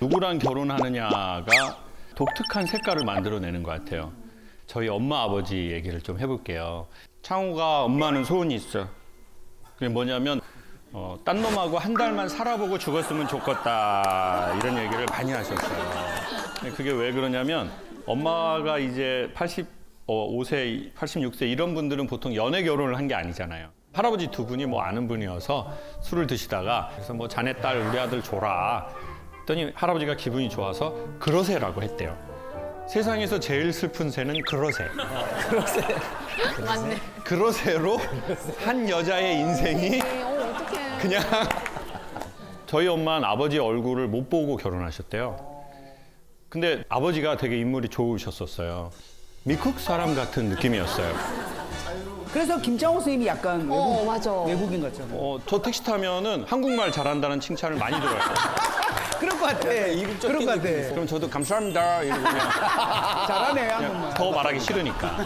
누구랑 결혼하느냐가 독특한 색깔을 만들어내는 것 같아요. 저희 엄마 아버지 얘기를 좀 해볼게요. 창호가 엄마는 소원이 있어. 그게 뭐냐면 딴 놈하고 한 달만 살아보고 죽었으면 좋겠다 이런 얘기를 많이 하셨어요. 근데 그게 왜 그러냐면 엄마가 이제 85세, 86세 이런 분들은 보통 연애 결혼을 한 게 아니잖아요. 할아버지 두 분이 뭐 아는 분이어서 술을 드시다가 그래서 뭐 자네 딸 우리 아들 줘라 했더니 할아버지가 기분이 좋아서 그러세라고 했대요. 세상에서 제일 슬픈 새는 그러세. 맞네. 그러세로 한 여자의 인생이 어떡해. 그냥 저희 엄마는 아버지 얼굴을 못 보고 결혼하셨대요. 근데 아버지가 되게 인물이 좋으셨었어요. 미국 사람 같은 느낌이었어요. 그래서 김창호 선생님이 약간 맞아. 외국인 같잖아요. 저 택시 타면은 한국말 잘한다는 칭찬을 많이 들어요. 그럴 것 같아. 그럴 것 같아. 그럼 저도 감사합니다 이러고 그냥 잘하네, 한국말. 더 말하기 싫으니까.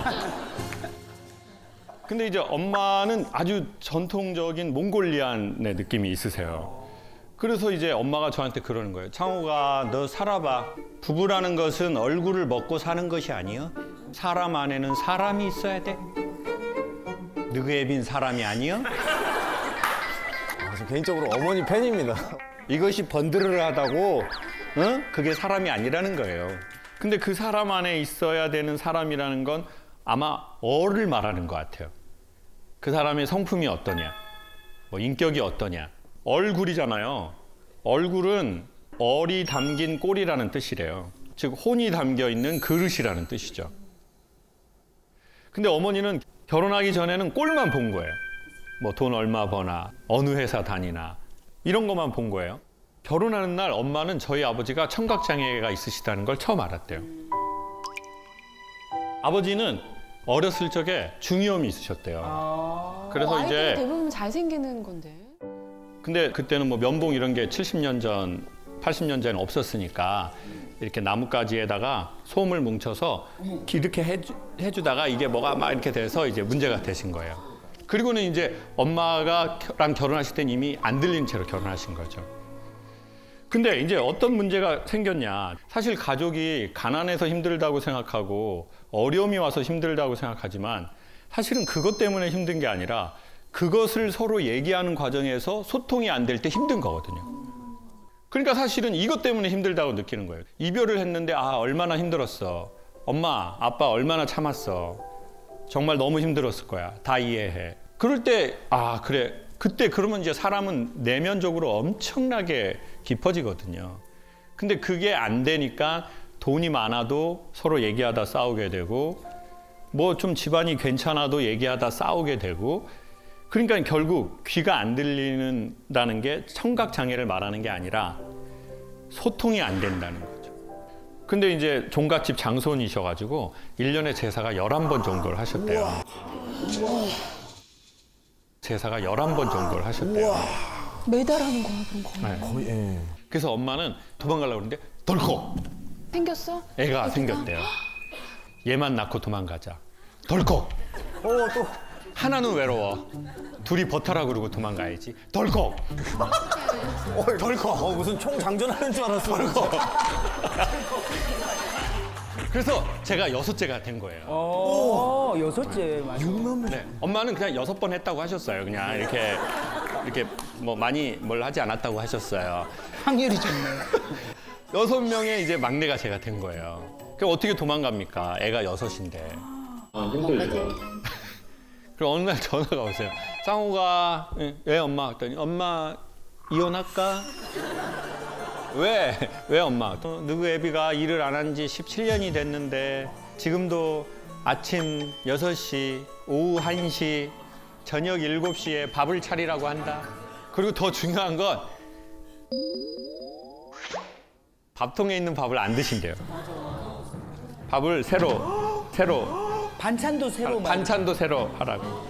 근데 이제 엄마는 아주 전통적인 몽골리안의 느낌이 있으세요. 그래서 이제 엄마가 저한테 그러는 거예요. 창호가 너 살아봐. 부부라는 것은 얼굴을 먹고 사는 것이 아니여. 사람 안에는 사람이 있어야 돼. 느그애빈 사람이 아니여. 저 개인적으로 어머니 팬입니다. 이것이 번드르르하다고 그게 사람이 아니라는 거예요. 근데 그 사람 안에 있어야 되는 사람이라는 건 아마 어를 말하는 것 같아요. 그 사람의 성품이 어떠냐, 뭐 인격이 어떠냐. 얼굴이잖아요. 얼굴은 얼이 담긴 꼴이라는 뜻이래요. 즉 혼이 담겨 있는 그릇이라는 뜻이죠. 근데 어머니는 결혼하기 전에는 꼴만 본 거예요. 뭐 돈 얼마 버나 어느 회사 다니나 이런 것만 본 거예요. 결혼하는 날 엄마는 저희 아버지가 청각장애가 있으시다는 걸 처음 알았대요. 아버지는 어렸을 적에 중이염이 있으셨대요. 그래서 아이들이 이제 대부분 잘생기는 건데. 근데 그때는 뭐 면봉 이런 게 70년 전, 80년 전에 없었으니까 이렇게 나뭇가지에다가 솜을 뭉쳐서 이렇게 해주다가 이게 뭐가 막 이렇게 돼서 이제 문제가 되신 거예요. 그리고는 이제 엄마가랑 결혼하실 땐 이미 안 들린 채로 결혼하신 거죠. 근데 이제 어떤 문제가 생겼냐. 사실 가족이 가난해서 힘들다고 생각하고 어려움이 와서 힘들다고 생각하지만 사실은 그것 때문에 힘든 게 아니라 그것을 서로 얘기하는 과정에서 소통이 안 될 때 힘든 거거든요. 그러니까 사실은 이것 때문에 힘들다고 느끼는 거예요. 이별을 했는데 얼마나 힘들었어. 엄마, 아빠 얼마나 참았어. 정말 너무 힘들었을 거야. 다 이해해. 그럴 때 그래. 그때 그러면 이제 사람은 내면적으로 엄청나게 깊어지거든요. 근데 그게 안 되니까 돈이 많아도 서로 얘기하다 싸우게 되고 뭐 좀 집안이 괜찮아도 얘기하다 싸우게 되고 그러니까 결국 귀가 안 들리는다는 게 청각장애를 말하는 게 아니라 소통이 안 된다는 거죠. 근데 이제 종갓집 장손이셔가지고 1년에 제사가 11번 정도를 하셨대요. 제사가 11번 정도를 하셨대요. 매달 하는 거야, 그런 거. 네. 거의, 예. 그래서 엄마는 도망가려고 그러는데 덜컥 생겼어? 애가 생겼대요. 얘만 낳고 도망가자. 덜컥. 또. 하나는 외로워. 둘이 버텨라 그러고 도망가야지. 덜컥. 덜컥. 무슨 총 장전하는 줄 알았어. 그래서 제가 6째가 된 거예요. 여섯째. 맞아. 네. 엄마는 그냥 6번 했다고 하셨어요. 그냥 이렇게 뭐 많이 뭘 하지 않았다고 하셨어요. 확률이 좋네. 6명의 이제 막내가 제가 된 거예요. 그럼 어떻게 도망갑니까? 애가 6인데. 힘들죠. 그럼 어느 날 전화가 오세요. 짱호가 왜 엄마? 했더니 엄마 이혼할까? 왜 엄마? 또 누구 애비가 일을 안 한 지 17년이 됐는데 지금도 아침 6시, 오후 1시, 저녁 7시에 밥을 차리라고 한다. 그리고 더 중요한 건 밥통에 있는 밥을 안 드신대요. 밥을 새로 반찬도 새로 반찬도 새로 하라고.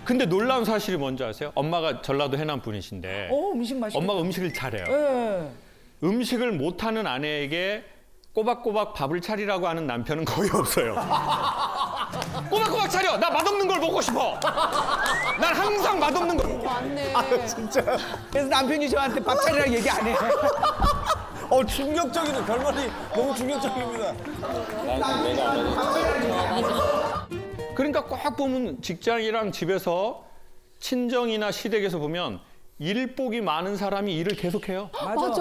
근데 놀라운 사실이 뭔지 아세요? 엄마가 전라도 해남 분이신데 음식 맛있겠다. 엄마가 음식을 잘해요. 예. 음식을 못하는 아내에게 꼬박꼬박 밥을 차리라고 하는 남편은 거의 없어요. 꼬박꼬박 차려. 나 맛없는 걸 먹고 싶어. 난 항상 맛없는 거. 맞네. 진짜. 그래서 남편이 저한테 밥 차리라고 얘기 안 해. 충격적이네. 결말이 너무 충격적입니다. 그러니까 꼭 보면 직장이랑 집에서 친정이나 시댁에서 보면 일복이 많은 사람이 일을 계속해요. 맞아.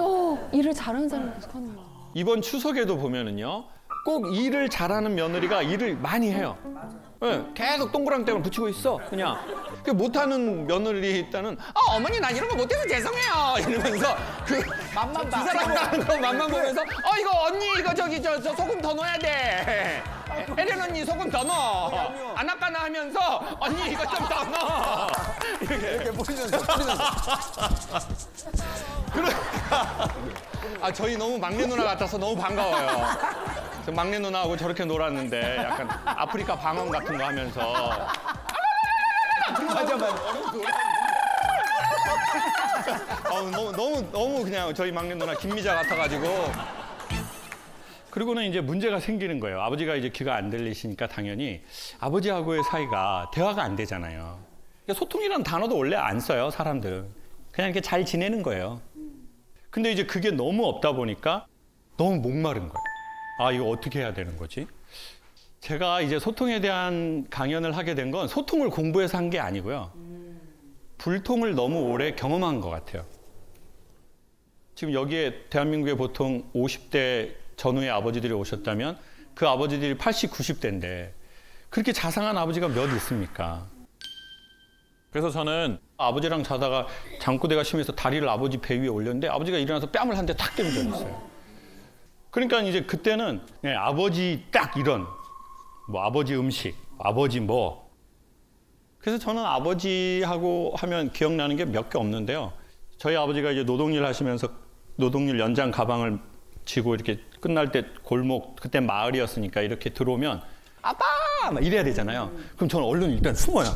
일을 잘하는 사람이 계속 하는 거야. 이번 추석에도 보면은요, 꼭 일을 잘하는 며느리가 일을 많이 해요. 예, 계속 동그랑땡을 붙이고 있어, 그냥. 그 못하는 며느리 있다는, 어머니 난 이런 거 못해서 죄송해요 이러면서 그 맛만 봐. 두 사람 하는 거 맛만 보면서 이거 언니 이거 저기 저 소금 더 넣어야 돼. 혜련 언니 소금 더 넣어. 안 아까나 하면서 언니 이거 좀 더 넣어. 이렇게 뿌리면서. 그러니까 저희 너무 막내 누나 같아서 너무 반가워요. 저 막내 누나하고 저렇게 놀았는데 약간 아프리카 방언 같은 거 하면서 맞아. 너무 그냥 저희 막내 누나 김미자 같아가지고. 그리고는 이제 문제가 생기는 거예요. 아버지가 이제 귀가 안 들리시니까 당연히 아버지하고의 사이가 대화가 안 되잖아요. 그러니까 소통이라는 단어도 원래 안 써요, 사람들은. 그냥 이렇게 잘 지내는 거예요. 근데 이제 그게 너무 없다 보니까 너무 목마른 거예요. 이거 어떻게 해야 되는 거지? 제가 이제 소통에 대한 강연을 하게 된 건 소통을 공부해서 한 게 아니고요. 불통을 너무 오래 경험한 것 같아요. 지금 여기에 대한민국에 보통 50대 전후의 아버지들이 오셨다면 그 아버지들이 80, 90대인데 그렇게 자상한 아버지가 몇 있습니까? 그래서 저는 아버지랑 자다가 잠꼬대가 심해서 다리를 아버지 배 위에 올렸는데 아버지가 일어나서 뺨을 한 대 탁 때린 적이 있어요. 그러니까 이제 그때는 아버지 딱 이런 뭐 아버지 음식, 아버지 뭐. 그래서 저는 아버지하고 하면 기억나는 게 몇 개 없는데요. 저희 아버지가 이제 노동일 하시면서 노동일 연장 가방을 지고 이렇게 끝날 때 골목, 그때 마을이었으니까 이렇게 들어오면 아빠! 막 이래야 되잖아요. 그럼 저는 얼른 일단 숨어요.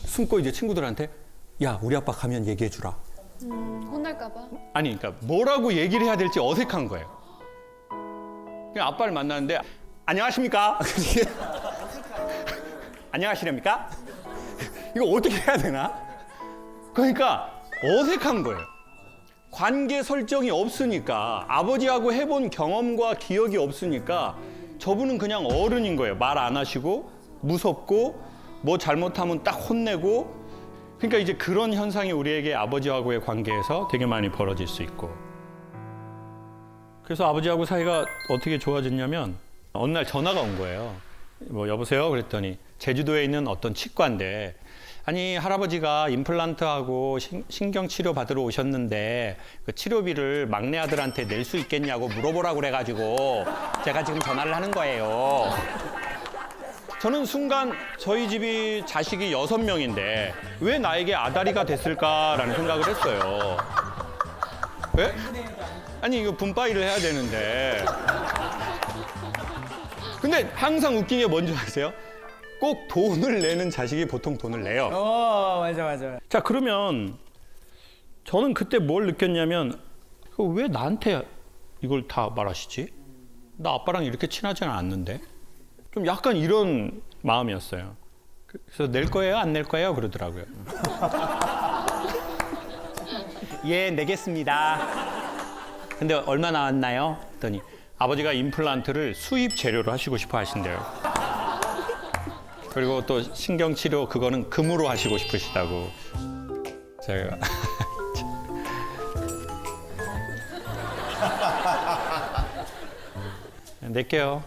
숨고 이제 친구들한테 야, 우리 아빠 가면 얘기해 주라. 혼날까 봐. 아니, 그러니까 뭐라고 얘기를 해야 될지 어색한 거예요. 그냥 아빠를 만났는데 안녕하십니까? 안녕하시렵니까? 이거 어떻게 해야 되나? 그러니까 어색한 거예요. 관계 설정이 없으니까 아버지하고 해본 경험과 기억이 없으니까 저분은 그냥 어른인 거예요. 말 안 하시고 무섭고 뭐 잘못하면 딱 혼내고. 그러니까 이제 그런 현상이 우리에게 아버지하고의 관계에서 되게 많이 벌어질 수 있고. 그래서 아버지하고 사이가 어떻게 좋아졌냐면 어느 날 전화가 온 거예요. 뭐 여보세요? 그랬더니 제주도에 있는 어떤 치과인데 아니 할아버지가 임플란트하고 신경치료 받으러 오셨는데 그 치료비를 막내 아들한테 낼 수 있겠냐고 물어보라고 그래가지고 제가 지금 전화를 하는 거예요. 저는 순간 저희 집이 자식이 6명인데 왜 나에게 아다리가 됐을까라는 생각을 했어요. 왜? 아니 이거 분파일을 해야 되는데. 근데 항상 웃긴 게 뭔지 아세요? 꼭 돈을 내는 자식이 보통 돈을 내요. 맞아. 자, 그러면 저는 그때 뭘 느꼈냐면 왜 나한테 이걸 다 말하시지? 나 아빠랑 이렇게 친하지는 않는데. 좀 약간 이런 마음이었어요. 그래서 낼 거예요? 안 낼 거예요? 그러더라고요. 예, 내겠습니다. 근데 얼마 나왔나요? 했더니 아버지가 임플란트를 수입 재료로 하시고 싶어 하신대요. 그리고 또 신경치료 그거는 금으로 하시고 싶으시다고. 제가 낼게요.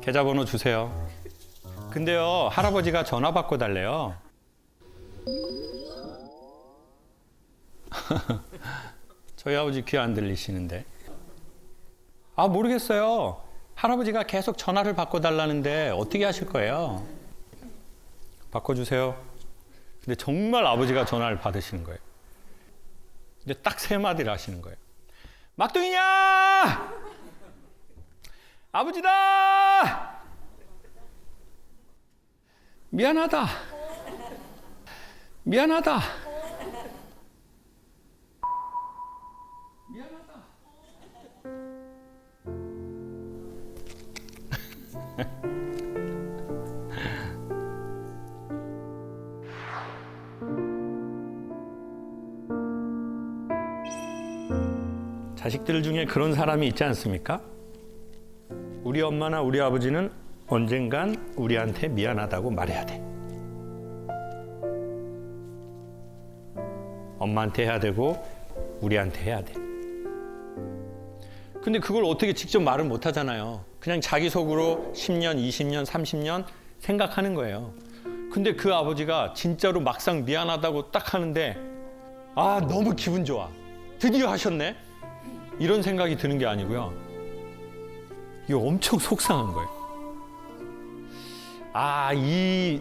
계좌번호 주세요. 근데요, 할아버지가 전화 받고 달래요. 저희 아버지 귀 안 들리시는데. 모르겠어요. 할아버지가 계속 전화를 바꿔달라는데 어떻게 하실 거예요? 바꿔주세요. 근데 정말 아버지가 전화를 받으시는 거예요. 근데 딱 3마디를 하시는 거예요. 막둥이냐! 아버지다! 미안하다. 미안하다. 미안하다. 자식들 중에 그런 사람이 있지 않습니까? 우리 엄마나 우리 아버지는 언젠간 우리한테 미안하다고 말해야 돼. 엄마한테 해야 되고 우리한테 해야 돼. 근데 그걸 어떻게 직접 말을 못 하잖아요. 그냥 자기 속으로 10년, 20년, 30년 생각하는 거예요. 근데 그 아버지가 진짜로 막상 미안하다고 딱 하는데 아, 너무 기분 좋아. 드디어 하셨네? 이런 생각이 드는 게 아니고요. 이거 엄청 속상한 거예요. 아, 이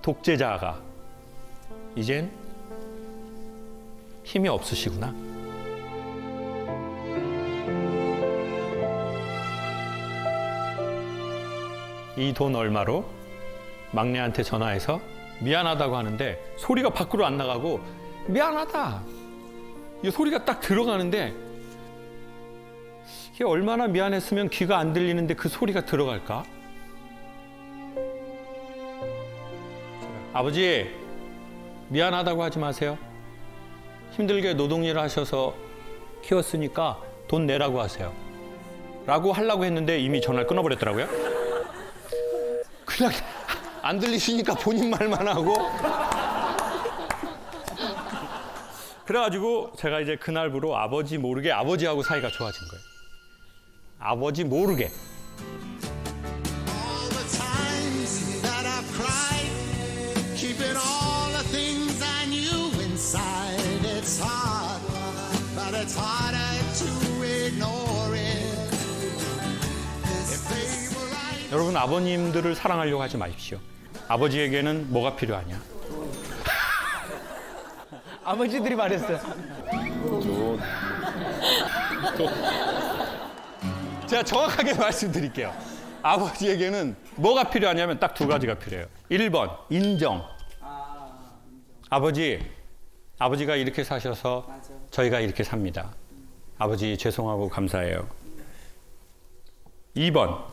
독재자가 이젠 힘이 없으시구나. 이 돈 얼마로? 막내한테 전화해서 미안하다고 하는데 소리가 밖으로 안 나가고 미안하다. 이 소리가 딱 들어가는데 이게 얼마나 미안했으면 귀가 안 들리는데 그 소리가 들어갈까? 아버지, 미안하다고 하지 마세요. 힘들게 노동일을 하셔서 키웠으니까 돈 내라고 하세요. 라고 하려고 했는데 이미 전화를 끊어버렸더라고요. 그냥 안 들리시니까 본인 말만 하고. 그래가지고 제가 이제 그날부로 아버지 모르게 아버지하고 사이가 좋아진 거예요. 아버지 모르게. All the times that I've cried, keeping all the things I knew inside. It's hard, but it's harder to ignore it. If they were right. 여러분, 아버님들을 사랑하려고 하지 마십시오. 아버지에게는 뭐가 필요하냐? 아버지들이 말했어요. 제가 정확하게 말씀드릴게요. 아버지에게는 뭐가 필요하냐면 딱 두 가지가 필요해요. 1번, 인정. 아버지가 이렇게 사셔서 저희가 이렇게 삽니다. 아버지 죄송하고 감사해요. 2번,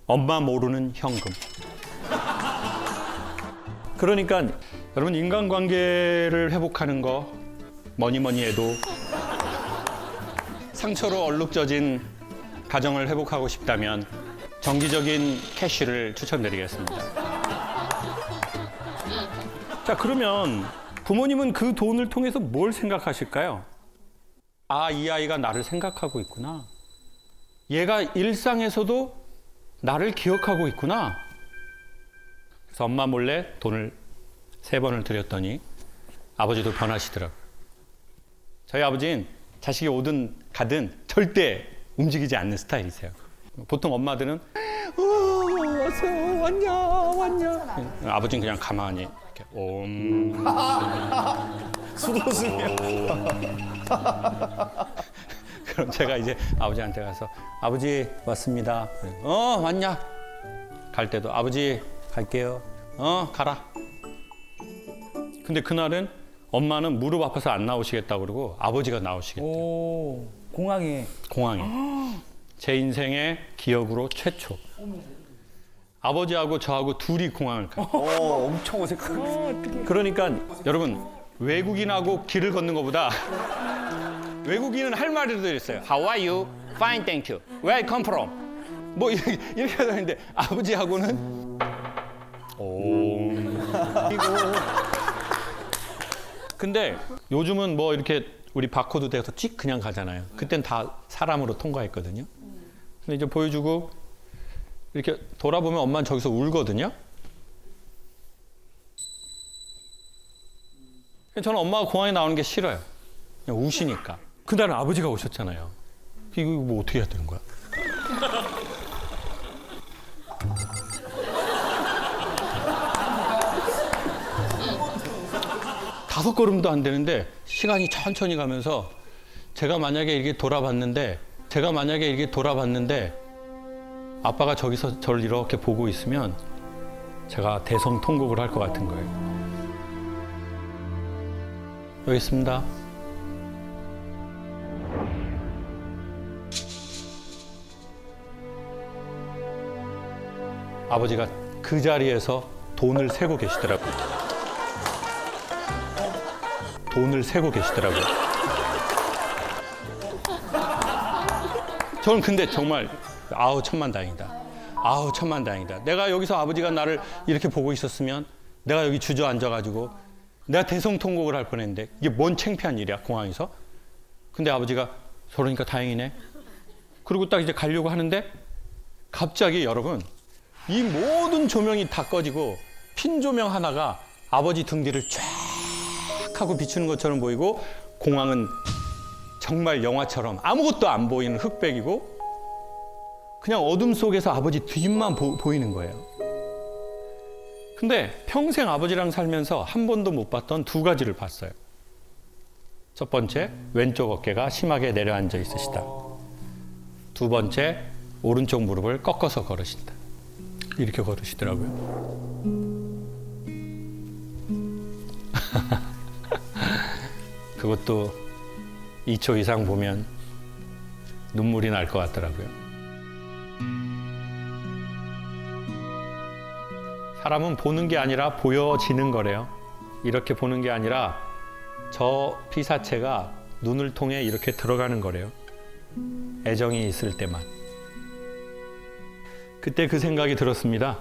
엄마 모르는 현금. 그러니까 여러분, 인간관계를 회복하는 거 뭐니 해도 상처로 얼룩져진 가정을 회복하고 싶다면 정기적인 캐시를 추천드리겠습니다. 자, 그러면 부모님은 그 돈을 통해서 뭘 생각하실까요? 아, 이 아이가 나를 생각하고 있구나. 얘가 일상에서도 나를 기억하고 있구나. 그래서 엄마 몰래 돈을 3번을 드렸더니 아버지도 변하시더라고요. 저희 아버지는 자식이 오든 가든 절대 움직이지 않는 스타일이세요. 보통 엄마들은 왔어, 왔냐. 아버지는 그냥 가만히 이렇게 수도승이야. 그럼 제가 이제 아버지한테 가서 아버지 왔습니다. 왔냐? 갈 때도 아버지 갈게요. 가라. 근데 그날은 엄마는 무릎 아파서 안 나오시겠다고 그러고 아버지가 나오시겠대요. 오, 공항에. 공항에. 제 인생의 기억으로 최초. 아버지하고 저하고 둘이 공항을 가요. 엄청 어색하네. 그러니까 여러분, 외국인하고 길을 걷는 것보다 외국인은 할 말이라도 있어요. How are you? Fine, thank you. Where I come from? 뭐 이렇게 하는데 아버지하고는 근데 요즘은 뭐 이렇게 우리 바코드 돼서 찍 그냥 가잖아요. 그땐 다 사람으로 통과했거든요. 근데 이제 보여주고 이렇게 돌아보면 엄마는 저기서 울거든요. 저는 엄마가 공항에 나오는 게 싫어요. 그냥 우시니까. 그날은 아버지가 오셨잖아요. 이거 뭐 어떻게 해야 되는 거야? 다섯 걸음도 안 되는데 시간이 천천히 가면서 제가 만약에 이렇게 돌아봤는데 아빠가 저기서 저를 이렇게 보고 있으면 제가 대성통곡을 할 것 같은 거예요. 여기 있습니다. 아버지가 그 자리에서 돈을 세고 계시더라고요. 돈을 세고 계시더라고요. 저는 근데 정말 아우 천만다행이다. 아우 천만다행이다. 내가 여기서 아버지가 나를 이렇게 보고 있었으면 내가 여기 주저앉아가지고 내가 대성통곡을 할 뻔했는데 이게 뭔 창피한 일이야 공항에서. 근데 아버지가 저러니까 다행이네. 그리고 딱 이제 가려고 하는데 갑자기 여러분 이 모든 조명이 다 꺼지고 핀 조명 하나가 아버지 등 뒤를 쫙 하고 비추는 것처럼 보이고 공항은 정말 영화처럼 아무것도 안 보이는 흑백이고 그냥 어둠 속에서 아버지 뒷만 보이는 거예요. 근데 평생 아버지랑 살면서 한 번도 못 봤던 두 가지를 봤어요. 첫 번째, 왼쪽 어깨가 심하게 내려앉아 있으시다. 두 번째, 오른쪽 무릎을 꺾어서 걸으신다. 이렇게 걸으시더라고요. 그것도 2초 이상 보면 눈물이 날 것 같더라고요. 사람은 보는 게 아니라 보여지는 거래요. 이렇게 보는 게 아니라 저 피사체가 눈을 통해 이렇게 들어가는 거래요. 애정이 있을 때만. 그때 그 생각이 들었습니다.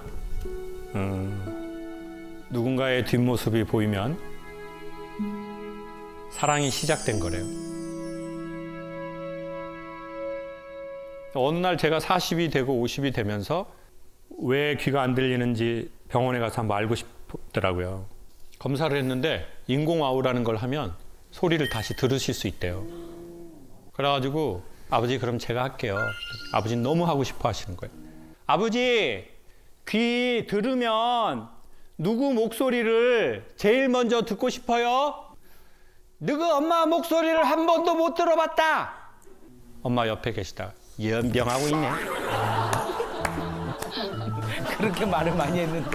누군가의 뒷모습이 보이면 사랑이 시작된 거래요. 어느 날 제가 40이 되고 50이 되면서 왜 귀가 안 들리는지 병원에 가서 한번 알고 싶더라고요. 검사를 했는데 인공아우라는 걸 하면 소리를 다시 들으실 수 있대요. 그래가지고 아버지 그럼 제가 할게요. 아버지는 너무 하고 싶어 하시는 거예요. 아버지 귀 들으면 누구 목소리를 제일 먼저 듣고 싶어요? 누구 엄마 목소리를 한 번도 못 들어봤다. 엄마 옆에 계시다가 연병하고 있네. 그렇게 말을 많이 했는데.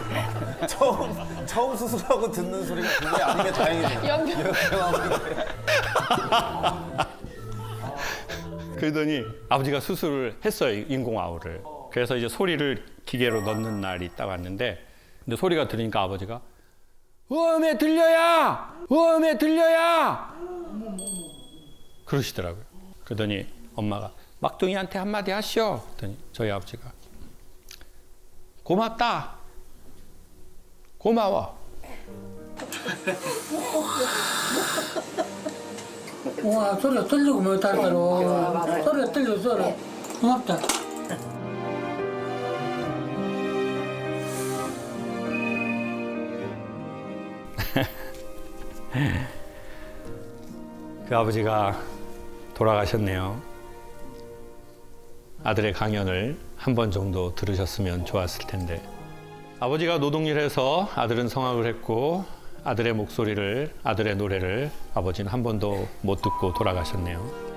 처음 수술하고 듣는 소리가 그게 아닌 게 다행이네요. 그러더니 아버지가 수술을 했어요. 인공아우를. 그래서 이제 소리를 기계로 넣는 날이 딱 왔는데 근데 소리가 들으니까 아버지가 음에 들려야! 음에 들려야! 그러시더라고요. 그러더니 엄마가 막둥이한테 한마디 하시오. 그랬더니 저희 아버지가 고맙다. 고마워. 와, 소리가 들리고 못하더라. 소리가 들려서 고맙다. 그 아버지가 돌아가셨네요. 아들의 강연을 한 번 정도 들으셨으면 좋았을 텐데 아버지가 노동일해서 아들은 성악을 했고 아들의 목소리를 아들의 노래를 아버지는 한 번도 못 듣고 돌아가셨네요.